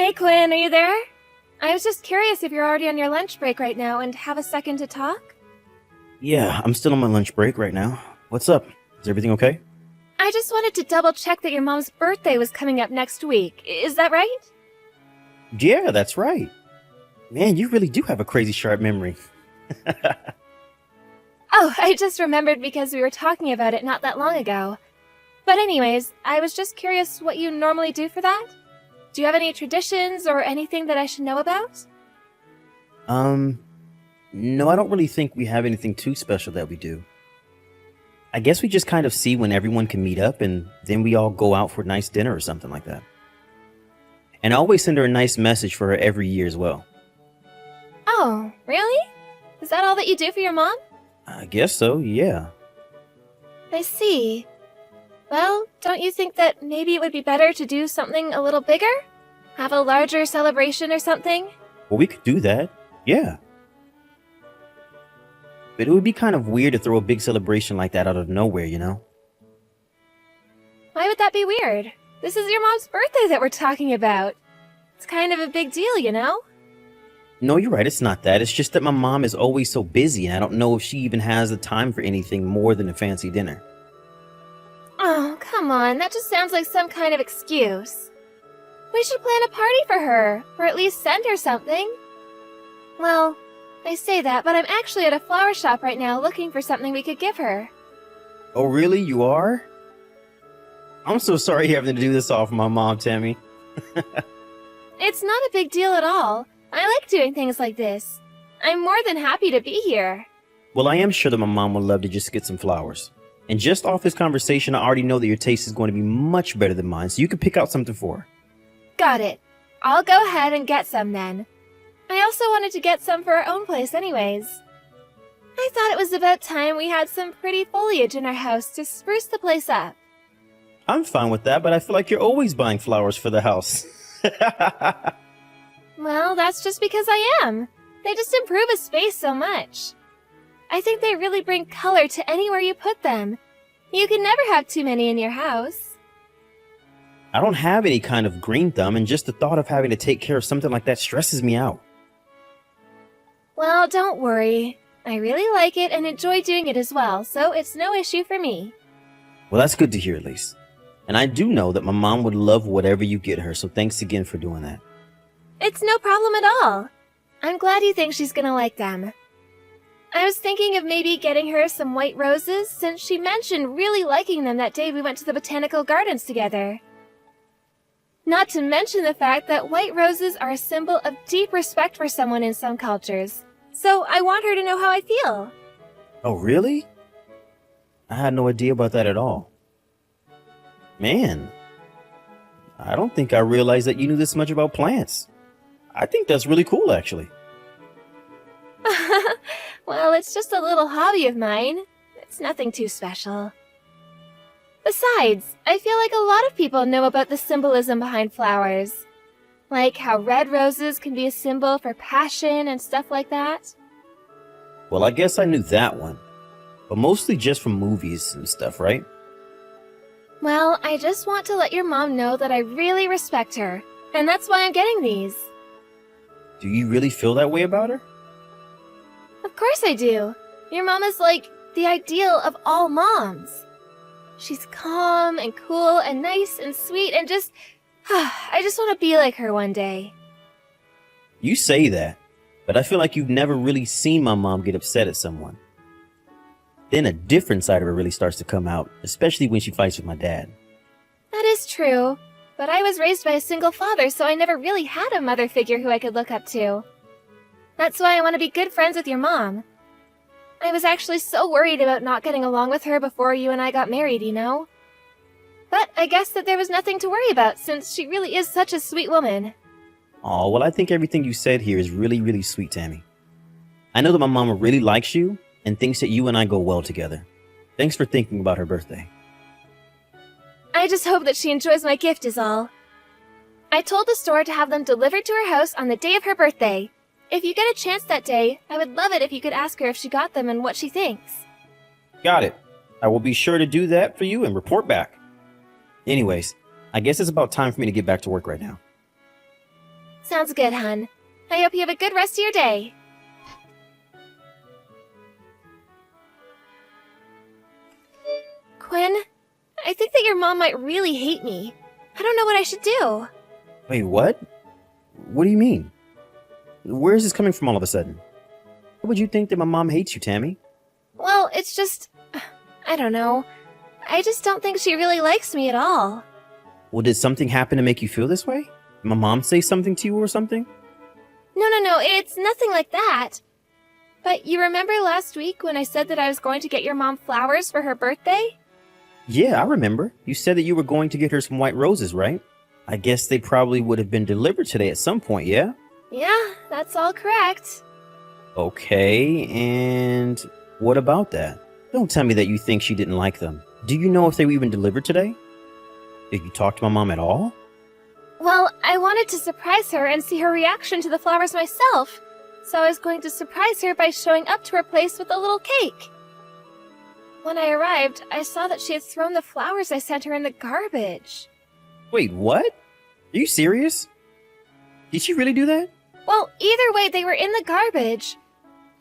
Hey, Quinn, are you there? I was just curious if you're already on your lunch break right now and have a second to talk. Yeah, I'm still on my lunch break right now. What's up? Is everything okay? I just wanted to double check that your mom's birthday was coming up next week. Is that right? Yeah, that's right. Man, you really do have a crazy sharp memory. Oh, I just remembered because we were talking about it not that long ago. But anyways, I was just curious what you normally do for that? Do you have any traditions or anything that I should know about? No, I don't really think we have anything too special that we do. I guess we just kind of see when everyone can meet up and then we all go out for a nice dinner or something like that. And I always send her a nice message for her every year as well. Oh, really? Is that all that you do for your mom? I guess so, yeah. I see. Well, don't you think that maybe it would be better to do something a little bigger? Have a larger celebration or something? Well, we could do that, yeah. But it would be kind of weird to throw a big celebration like that out of nowhere, you know? Why would that be weird? This is your mom's birthday that we're talking about. It's kind of a big deal, you know? No, you're right, it's not that. It's just that my mom is always so busy and I don't know if she even has the time for anything more than a fancy dinner. Oh, come on, that just sounds like some kind of excuse. We should plan a party for her, or at least send her something. Well, I say that, but I'm actually at a flower shop right now looking for something we could give her. Oh, really? You are? I'm so sorry having to do this all for my mom, Tammy. It's not a big deal at all. I like doing things like this. I'm more than happy to be here. Well, I am sure that my mom would love to just get some flowers. And just off this conversation, I already know that your taste is going to be much better than mine, so you can pick out something for her. Got it. I'll go ahead and get some then. I also wanted to get some for our own place anyways. I thought it was about time we had some pretty foliage in our house to spruce the place up. I'm fine with that, but I feel like you're always buying flowers for the house. Well, that's just because I am. They just improve a space so much. I think they really bring color to anywhere you put them. You can never have too many in your house. I don't have any kind of green thumb, and just the thought of having to take care of something like that stresses me out. Well, don't worry. I really like it and enjoy doing it as well, so it's no issue for me. Well, that's good to hear at least. And I do know that my mom would love whatever you get her, so thanks again for doing that. It's no problem at all. I'm glad you think she's gonna like them. I was thinking of maybe getting her some white roses, since she mentioned really liking them that day we went to the botanical gardens together. Not to mention the fact that white roses are a symbol of deep respect for someone in some cultures. So I want her to know how I feel. Oh, really? I had no idea about that at all. Man, I don't think I realized that you knew this much about plants. I think that's really cool, actually. Well, it's just a little hobby of mine. It's nothing too special. Besides, I feel like a lot of people know about the symbolism behind flowers. Like how red roses can be a symbol for passion and stuff like that. Well, I guess I knew that one. But mostly just from movies and stuff, right? Well, I just want to let your mom know that I really respect her, and that's why I'm getting these. Do you really feel that way about her? Of course I do. Your mom is like the ideal of all moms. She's calm and cool and nice and sweet and just... I just want to be like her one day. You say that, but I feel like you've never really seen my mom get upset at someone. Then a different side of her really starts to come out, especially when she fights with my dad. That is true, but I was raised by a single father, so I never really had a mother figure who I could look up to. That's why I want to be good friends with your mom. I was actually so worried about not getting along with her before you and I got married, you know? But I guess that there was nothing to worry about, since she really is such a sweet woman. Oh, well, I think everything you said here is really, really sweet, Tammy. I know that my mama really likes you and thinks that you and I go well together. Thanks for thinking about her birthday. I just hope that she enjoys my gift is all. I told the store to have them delivered to her house on the day of her birthday. If you get a chance that day, I would love it if you could ask her if she got them and what she thinks. Got it. I will be sure to do that for you and report back. Anyways, I guess it's about time for me to get back to work right now. Sounds good, hun. I hope you have a good rest of your day. Quinn, I think that your mom might really hate me. I don't know what I should do. Wait, what? What do you mean? Where is this coming from all of a sudden? What would you think that my mom hates you, Tammy? Well, it's just... I don't know. I just don't think she really likes me at all. Well, did something happen to make you feel this way? Did my mom say something to you or something? No, it's nothing like that. But you remember last week when I said that I was going to get your mom flowers for her birthday? Yeah, I remember. You said that you were going to get her some white roses, right? I guess they probably would have been delivered today at some point, yeah? Yeah, that's all correct. Okay, and what about that? Don't tell me that you think she didn't like them. Do you know if they were even delivered today? Did you talk to my mom at all? Well, I wanted to surprise her and see her reaction to the flowers myself. So I was going to surprise her by showing up to her place with a little cake. When I arrived, I saw that she had thrown the flowers I sent her in the garbage. Wait, what? Are you serious? Did she really do that? Well, either way, they were in the garbage.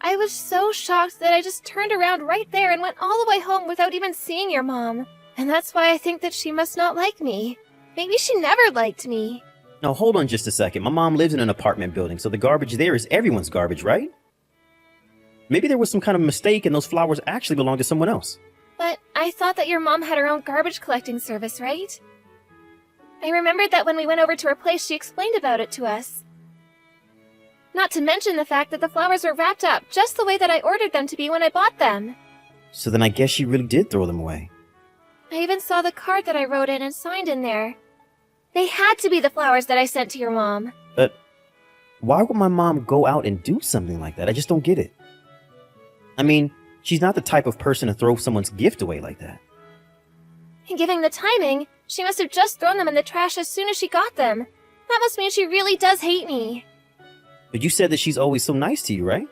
I was so shocked that I just turned around right there and went all the way home without even seeing your mom. And that's why I think that she must not like me. Maybe she never liked me. No, hold on just a second. My mom lives in an apartment building, so the garbage there is everyone's garbage, right? Maybe there was some kind of mistake and those flowers actually belong to someone else. But I thought that your mom had her own garbage collecting service, right? I remembered that when we went over to her place, she explained about it to us. Not to mention the fact that the flowers were wrapped up just the way that I ordered them to be when I bought them. So then I guess she really did throw them away. I even saw the card that I wrote in and signed in there. They had to be the flowers that I sent to your mom. But why would my mom go out and do something like that? I just don't get it. I mean, she's not the type of person to throw someone's gift away like that. And given the timing, she must have just thrown them in the trash as soon as she got them. That must mean she really does hate me. But you said that she's always so nice to you, right?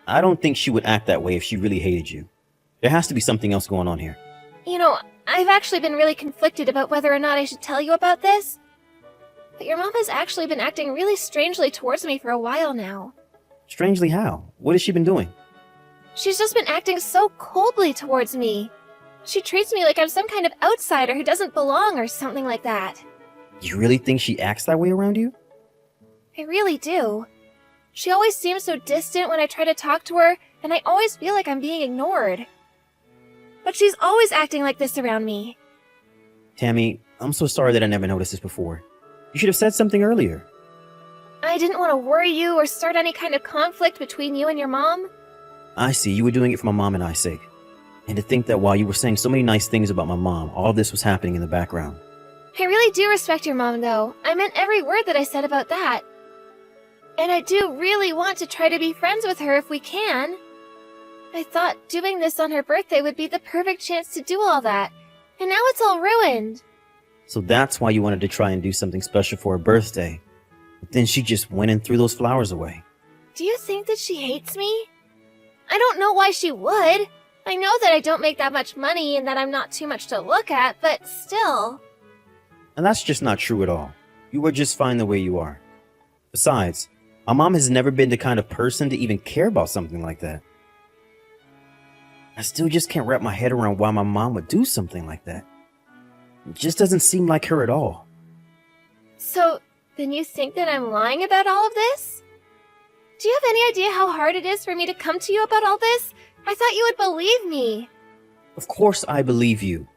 I don't think she would act that way if she really hated you. There has to be something else going on here. You know, I've actually been really conflicted about whether or not I should tell you about this. But your mom has actually been acting really strangely towards me for a while now. Strangely how? What has she been doing? She's just been acting so coldly towards me. She treats me like I'm some kind of outsider who doesn't belong or something like that. You really think she acts that way around you? I really do. She always seems so distant when I try to talk to her, and I always feel like I'm being ignored. But she's always acting like this around me. Tammy, I'm so sorry that I never noticed this before. You should have said something earlier. I didn't want to worry you or start any kind of conflict between you and your mom. I see, you were doing it for my mom and I's sake. And to think that while you were saying so many nice things about my mom, all of this was happening in the background. I really do respect your mom, though. I meant every word that I said about that. And I do really want to try to be friends with her if we can. I thought doing this on her birthday would be the perfect chance to do all that. And now it's all ruined. So that's why you wanted to try and do something special for her birthday. But then she just went and threw those flowers away. Do you think that she hates me? I don't know why she would. I know that I don't make that much money and that I'm not too much to look at, but still. And that's just not true at all. You are just fine the way you are. Besides, my mom has never been the kind of person to even care about something like that. I still just can't wrap my head around why my mom would do something like that. It just doesn't seem like her at all. So, then you think that I'm lying about all of this? Do you have any idea how hard it is for me to come to you about all this? I thought you would believe me. Of course I believe you.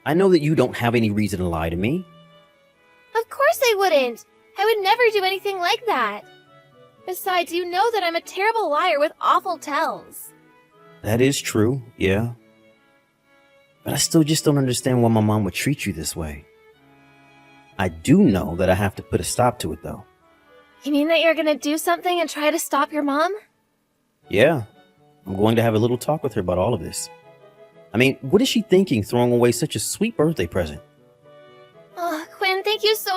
I know that you don't have any reason to lie to me. Of course I wouldn't. I would never do anything like that. Besides, you know that I'm a terrible liar with awful tells. That is true, yeah. But I still just don't understand why my mom would treat you this way. I do know that I have to put a stop to it, though. You mean that you're gonna do something and try to stop your mom? Yeah, I'm going to have a little talk with her about all of this. I mean, what is she thinking throwing away such a sweet birthday present? Oh, Quinn, thank you so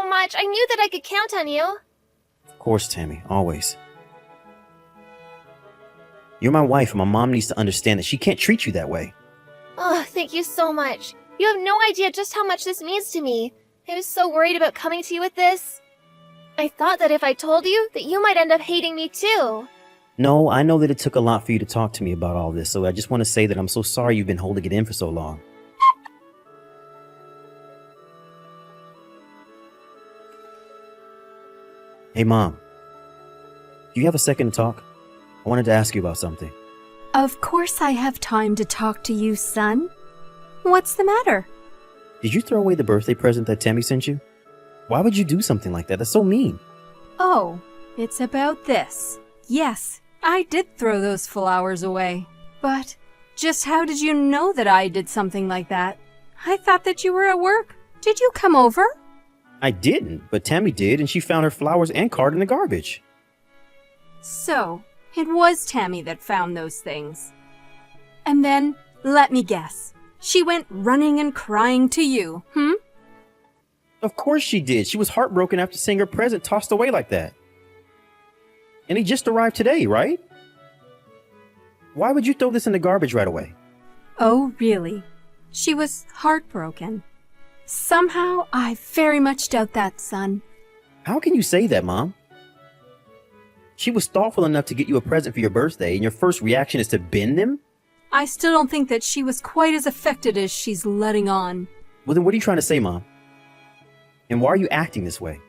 much. I knew that I could count on you. Of course, Tammy, always. You're my wife, and my mom needs to understand that she can't treat you that way. Oh, thank you so much. You have no idea just how much this means to me. I was so worried about coming to you with this. I thought that if I told you, that you might end up hating me too. No, I know that it took a lot for you to talk to me about all this, so I just want to say that I'm so sorry you've been holding it in for so long. Hey, Mom. Do you have a second to talk? I wanted to ask you about something. Of course I have time to talk to you, son. What's the matter? Did you throw away the birthday present that Tammy sent you? Why would you do something like that? That's so mean. Oh, it's about this. Yes, I did throw those flowers away. But just how did you know that I did something like that? I thought that you were at work. Did you come over? I didn't, but Tammy did, and she found her flowers and card in the garbage. So, it was Tammy that found those things. And then, let me guess, she went running and crying to you, Of course she did. She was heartbroken after seeing her present tossed away like that. And he just arrived today, right? Why would you throw this in the garbage right away? Oh, really? She was heartbroken. Somehow, I very much doubt that, son. How can you say that, Mom? She was thoughtful enough to get you a present for your birthday, and your first reaction is to bin them? I still don't think that she was quite as affected as she's letting on. Well, then what are you trying to say, Mom? And why are you acting this way?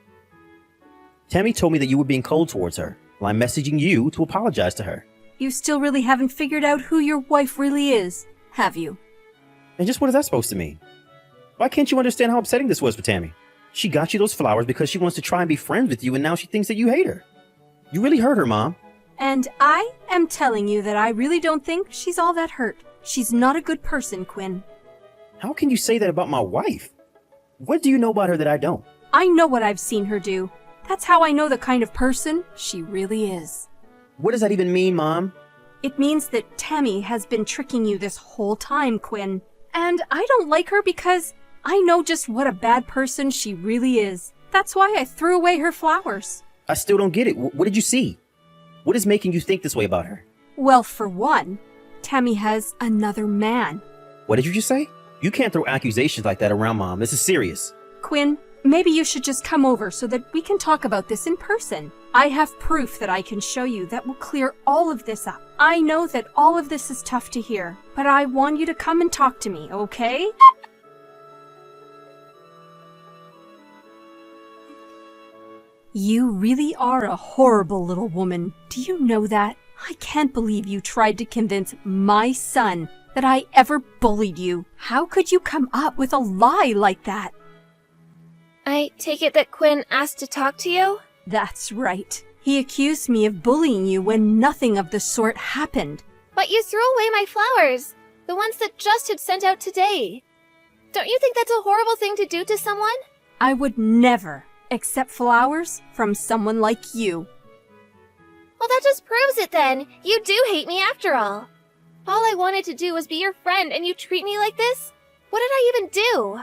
Tammy told me that you were being cold towards her. Well, I'm messaging you to apologize to her. You still really haven't figured out who your wife really is, have you? And just what is that supposed to mean? Why can't you understand how upsetting this was for Tammy? She got you those flowers because she wants to try and be friends with you, and now she thinks that you hate her. You really hurt her, Mom. And I am telling you that I really don't think she's all that hurt. She's not a good person, Quinn. How can you say that about my wife? What do you know about her that I don't? I know what I've seen her do. That's how I know the kind of person she really is. What does that even mean, Mom? It means that Tammy has been tricking you this whole time, Quinn. And I don't like her because I know just what a bad person she really is. That's why I threw away her flowers. I still don't get it. What did you see? What is making you think this way about her? Well, for one, Tammy has another man. What did you just say? You can't throw accusations like that around, Mom. This is serious. Quinn, maybe you should just come over so that we can talk about this in person. I have proof that I can show you that will clear all of this up. I know that all of this is tough to hear, but I want you to come and talk to me, okay? You really are a horrible little woman. Do you know that? I can't believe you tried to convince my son that I ever bullied you. How could you come up with a lie like that? I take it that Quinn asked to talk to you? That's right. He accused me of bullying you when nothing of the sort happened. But you threw away my flowers, the ones that just had sent out today. Don't you think that's a horrible thing to do to someone? I would never accept flowers from someone like you. Well, that just proves it then. You do hate me after all. All I wanted to do was be your friend and you treat me like this? What did I even do?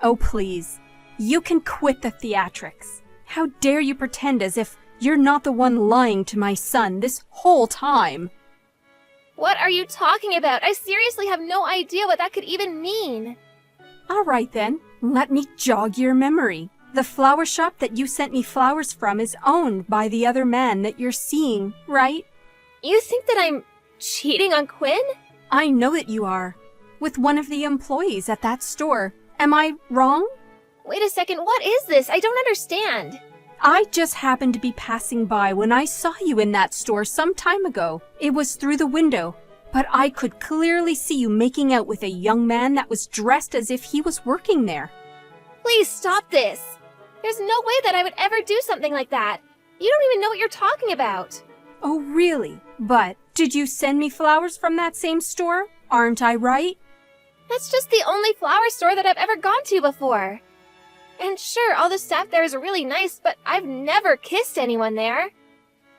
Oh, please. You can quit the theatrics. How dare you pretend as if you're not the one lying to my son this whole time? What are you talking about? I seriously have no idea what that could even mean. All right then, let me jog your memory. The flower shop that you sent me flowers from is owned by the other man that you're seeing, right? You think that I'm cheating on Quinn? I know that you are. With one of the employees at that store. Am I wrong? Wait a second, what is this? I don't understand. I just happened to be passing by when I saw you in that store some time ago. It was through the window, but I could clearly see you making out with a young man that was dressed as if he was working there. Please stop this. There's no way that I would ever do something like that. You don't even know what you're talking about. Oh, really? But did you send me flowers from that same store? Aren't I right? That's just the only flower store that I've ever gone to before. And sure, all the staff there is really nice, but I've never kissed anyone there.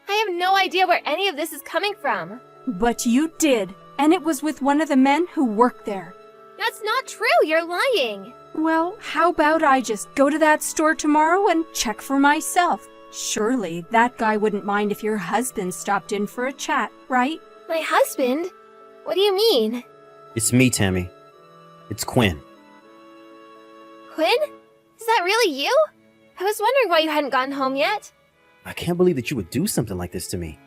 I have no idea where any of this is coming from. But you did, and it was with one of the men who worked there. That's not true, you're lying. Well, how about I just go to that store tomorrow and check for myself? Surely that guy wouldn't mind if your husband stopped in for a chat, right? My husband? What do you mean? It's me, Tammy. It's Quinn. Quinn? Is that really you? I was wondering why you hadn't gotten home yet. I can't believe that you would do something like this to me.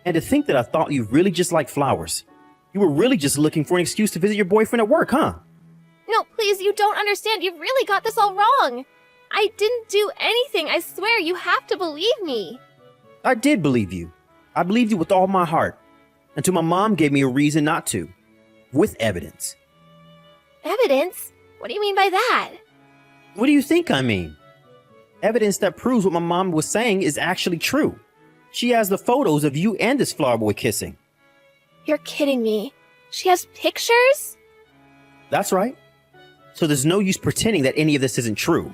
And to think that I thought you really just liked flowers. You were really just looking for an excuse to visit your boyfriend at work, huh? No, please, you don't understand. You've really got this all wrong. I didn't do anything. I swear, you have to believe me. I did believe you. I believed you with all my heart. Until my mom gave me a reason not to. With evidence. Evidence? What do you mean by that? What do you think I mean? Evidence that proves what my mom was saying is actually true. She has the photos of you and this flower boy kissing. You're kidding me. She has pictures? That's right. So there's no use pretending that any of this isn't true.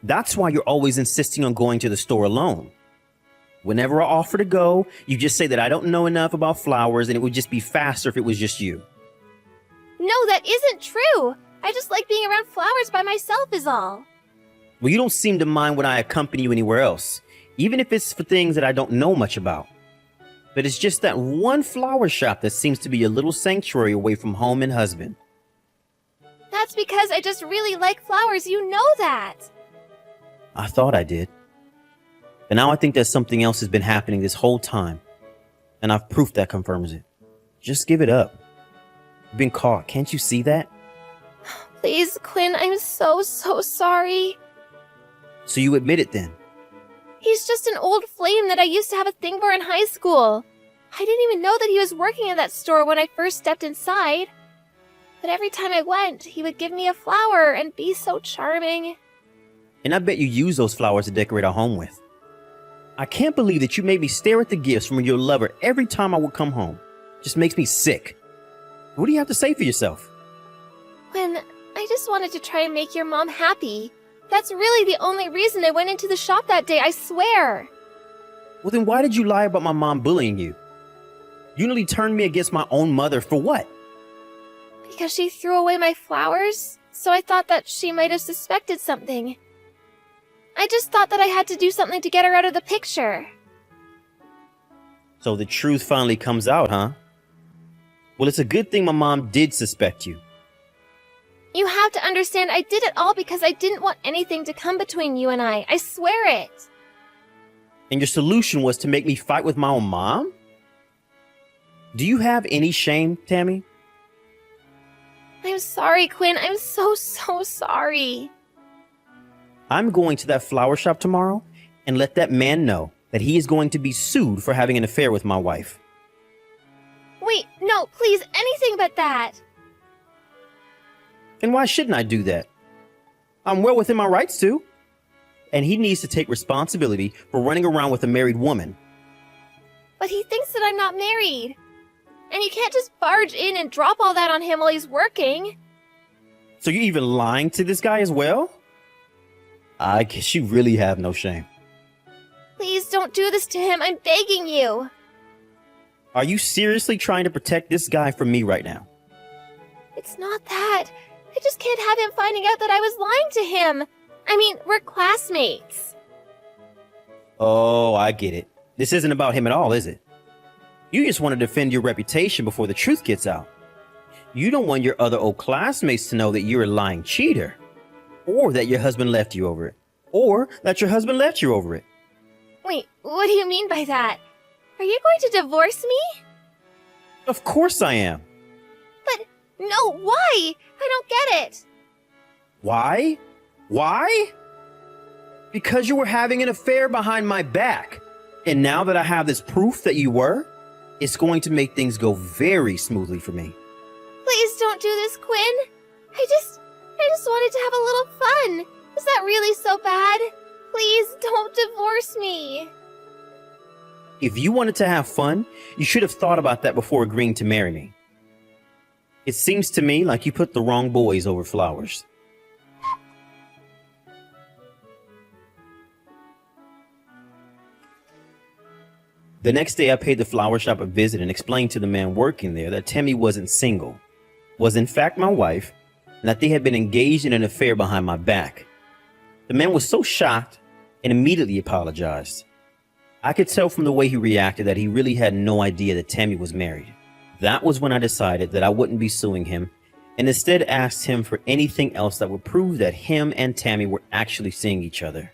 That's why you're always insisting on going to the store alone. Whenever I offer to go, you just say that I don't know enough about flowers and it would just be faster if it was just you. No, that isn't true. I just like being around flowers by myself is all. Well, you don't seem to mind when I accompany you anywhere else, even if it's for things that I don't know much about. But it's just that one flower shop that seems to be a little sanctuary away from home and husband. That's because I just really like flowers. You know that. I thought I did. But now I think that something else has been happening this whole time. And I've proof that confirms it. Just give it up. You've been caught. Can't you see that? Please, Quinn, I'm so sorry. So you admit it then? He's just an old flame that I used to have a thing for in high school. I didn't even know that he was working at that store when I first stepped inside. But every time I went, he would give me a flower and be so charming. And I bet you use those flowers to decorate our home with. I can't believe that you made me stare at the gifts from your lover every time I would come home. Just makes me sick. What do you have to say for yourself? Quinn, I just wanted to try and make your mom happy. That's really the only reason I went into the shop that day, I swear. Well, then why did you lie about my mom bullying you? You nearly turned me against my own mother for what? Because she threw away my flowers, so I thought that she might have suspected something. I just thought that I had to do something to get her out of the picture. So the truth finally comes out, huh? Well, it's a good thing my mom did suspect you. You have to understand I did it all because I didn't want anything to come between you and I swear it. And your solution was to make me fight with my own mom? Do you have any shame, Tammy? I'm sorry, Quinn. I'm so sorry. I'm going to that flower shop tomorrow and let that man know that he is going to be sued for having an affair with my wife. Wait, no, please, anything but that. And why shouldn't I do that? I'm well within my rights to. And he needs to take responsibility for running around with a married woman. But he thinks that I'm not married. And you can't just barge in and drop all that on him while he's working. So you're even lying to this guy as well? I guess you really have no shame. Please don't do this to him. I'm begging you. Are you seriously trying to protect this guy from me right now? It's not that. I just can't have him finding out that I was lying to him. I mean, we're classmates. Oh, I get it. This isn't about him at all, is it? You just want to defend your reputation before the truth gets out. You don't want your other old classmates to know that you're a lying cheater. Or that your husband left you over it. Or that your husband left you over it. Wait, what do you mean by that? Are you going to divorce me? Of course I am. But, no, why? I don't get it. Why? Why? Because you were having an affair behind my back. And now that I have this proof that you were, it's going to make things go very smoothly for me. Please don't do this, Quinn. I just wanted to have a little fun. Is that really so bad? Please don't divorce me. If you wanted to have fun, you should have thought about that before agreeing to marry me. It seems to me like you put the wrong boys over flowers. The next day, I paid the flower shop a visit and explained to the man working there that Tammy wasn't single, was in fact my wife, and that they had been engaged in an affair behind my back. The man was so shocked and immediately apologized. I could tell from the way he reacted that he really had no idea that Tammy was married. That was when I decided that I wouldn't be suing him and instead asked him for anything else that would prove that him and Tammy were actually seeing each other.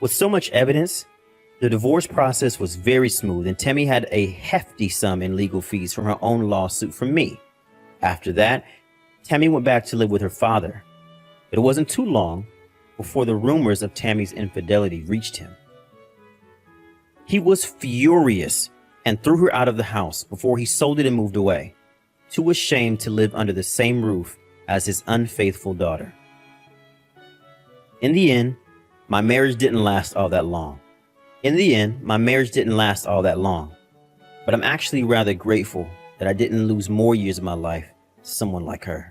With so much evidence, the divorce process was very smooth, and Tammy had a hefty sum in legal fees from her own lawsuit from me. After that, Tammy went back to live with her father. But it wasn't too long before the rumors of Tammy's infidelity reached him. He was furious and threw her out of the house before he sold it and moved away, too ashamed to live under the same roof as his unfaithful daughter. In the end, my marriage didn't last all that long. But I'm actually rather grateful that I didn't lose more years of my life to someone like her.